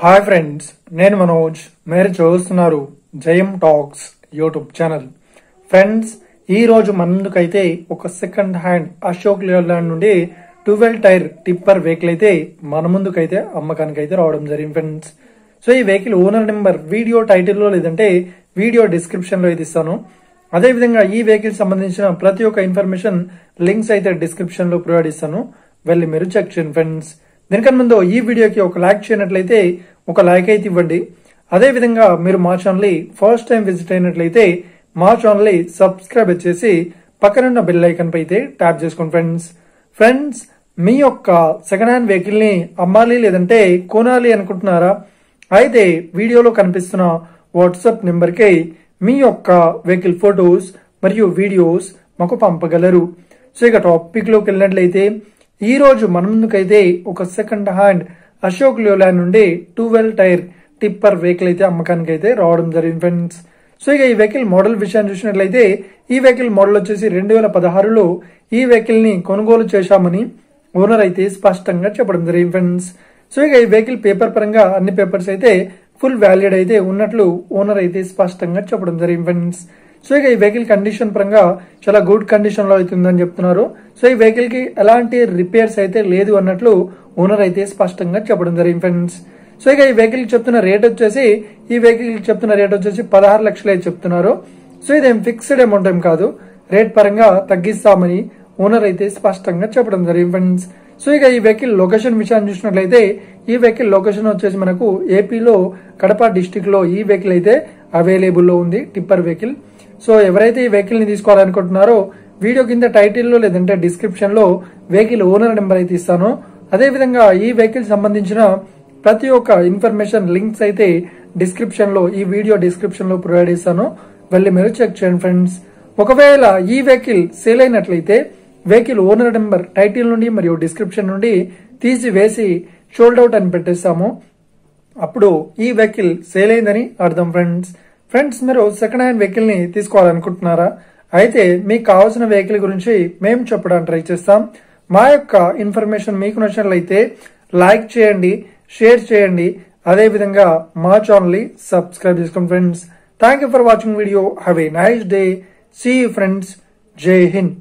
Hi friends, నేను మనోజ్. మీరు చూస్తున్నారు జయం టాక్స్ యూట్యూబ్ ఛానల్. ఫ్రెండ్స్, ఈ రోజు మన ముందుకైతే ఒక సెకండ్ హ్యాండ్ అశోక్ లేలాండ్ నుండి 12 టైర్ టిప్పర్ వెహికల్ అయితే మన ముందుకైతే అమ్మకానికి అయితే రావడం జరిగింది ఫ్రెండ్స్. సో ఈ వెహికల్ ఓనర్ నెంబర్ వీడియో టైటిల్లో లేదంటే వీడియో డిస్క్రిప్షన్ లో అయితే ఇస్తాను. అదే విధంగా ఈ వెహికల్ సంబంధించిన ప్రతి ఒక్క ఇన్ఫర్మేషన్ లింక్స్ అయితే డిస్క్రిప్షన్ లో ప్రొవైడ్ ఇస్తాను, వెళ్ళి మీరు చెక్ చేయండి ఫ్రెండ్స్. దీనికన్నా ముందు ఈ వీడియోకి ఒక లైక్ చేయనట్లయితే ఒక లైక్ అయితే ఇవ్వండి. అదే విధంగా మీరు మా ఛానల్ ఫస్ట్ టైం విజిట్ అయినట్లయితే మా ఛానల్ సబ్స్క్రైబ్ చేసి పక్కనున్న బెల్ ఐకాన్ పై అయితే ట్యాప్ చేసుకోండి ఫ్రెండ్స్. మీ యొక్క సెకండ్ హ్యాండ్ వెహికల్ ని అమ్మాలి లేదంటే కొనాలి అనుకుంటున్నారా? అయితే వీడియోలో కనిపిస్తున్న వాట్సాప్ నెంబర్ కి మీ యొక్క వెహికల్ ఫొటోస్ మరియు వీడియోస్ మాకు పంపగలరు. సో ఇక టాపిక్ లోకి వెళ్ళినట్లయితే ఈ రోజు మన ముందుకైతే ఒక సెకండ్ హ్యాండ్ అశోక్ లేలాండ్ నుండి 12 టైర్ టిప్పర్ వెహికల్ అయితే అమ్మకానికి అయితే రావడం జరిగింది ఫ్రెండ్స్. సో ఇక ఈ వెహికల్ మోడల్ విషయాన్ని చూసినట్లయితే ఈ వెహికల్ మోడల్ వచ్చేసి 2016లో ఈ వెహికల్ ని కొనుగోలు చేశామని ఓనర్ అయితే స్పష్టంగా చెప్పడం జరిగింది ఫ్రెండ్స్. సో ఇక ఈ వెహికల్ పేపర్ పరంగా అన్ని పేపర్స్ అయితే ఫుల్ వ్యాలిడ్ అయితే ఉన్నట్లు ఓనర్ అయితే స్పష్టంగా చెప్పడం జరిగింది ఫ్రెండ్స్. సో ఇక ఈ వెహికల్ కండిషన్ పరంగా చాలా గుడ్ కండిషన్ లో అయితే ఉందని చెప్తున్నారు. సో ఈ వెహికల్ కి ఎలాంటి రిపేర్స్ అయితే లేదు అన్నట్లు ఓనర్ అయితే స్పష్టంగా చెప్పడం జరిగింది ఫ్రెండ్స్. సో ఇక ఈ వెహికల్ చెప్తున్న రేట్ వచ్చేసి 16 లక్షలు అయితే చెప్తున్నారు. సో ఇదేం ఫిక్స్డ్ అమౌంట్ ఏం కాదు, రేట్ పరంగా తగ్గిస్తామని ఓనర్ అయితే స్పష్టంగా చెప్పడం జరిగింది ఫ్రెండ్స్. సో ఇక ఈ వెహికల్ లొకేషన్ విషయాన్ని చూసినట్లయితే ఈ వెహికల్ లొకేషన్ వచ్చేసి మనకు ఏపీలో కడప డిస్టిక్ లో ఈ వెహికల్ అయితే అవైలబుల్ లో ఉంది, టిప్పర్ వెహికల్. సో ఎవరైతే ఈ వెహికల్ ని తీసుకోవాలనుకుంటున్నారో వీడియో కింద టైటిల్ లో లేదంటే డిస్క్రిప్షన్ లో వెహికల్ ఓనర్ నెంబర్ అయితే ఇస్తాను. అదే విధంగా ఈ వెహికల్ సంబంధించిన ప్రతి ఒక్క ఇన్ఫర్మేషన్ లింక్స్ అయితే డిస్క్రిప్షన్ లో ఈ వీడియో డిస్క్రిప్షన్ లో ప్రొవైడ్ చేస్తాను, వెళ్ళి మీరు చెక్ చేయండి ఫ్రెండ్స్. ఒకవేళ ఈ వెహికల్ సేల్ అయినట్లయితే వెహికల్ ఓనర్ నెంబర్ టైటిల్ నుండి మరియు డిస్క్రిప్షన్ నుండి తీసివేసి షోల్డ్ అవుట్ అని పెట్టేస్తాము, అప్పుడు ఈ వెహికల్ సేల్ అయిందని అర్థం ఫ్రెండ్స్. మీరు సెకండ్ హ్యాండ్ వెహికల్ ని తీసుకోవాలనుకుంటున్నారా? అయితే మీకు కావాల్సిన వెహికల్ గురించి మేము చెప్పడానికి ట్రై చేస్తాం. మా యొక్క ఇన్ఫర్మేషన్ మీకు నచ్చినట్లయితే లైక్ చేయండి, షేర్ చేయండి, అదే విధంగా మా ఛానల్ ని సబ్స్క్రైబ్ చేసుకోండి friends. Thank you for watching video. Have a nice day. See you friends. జై హింద్.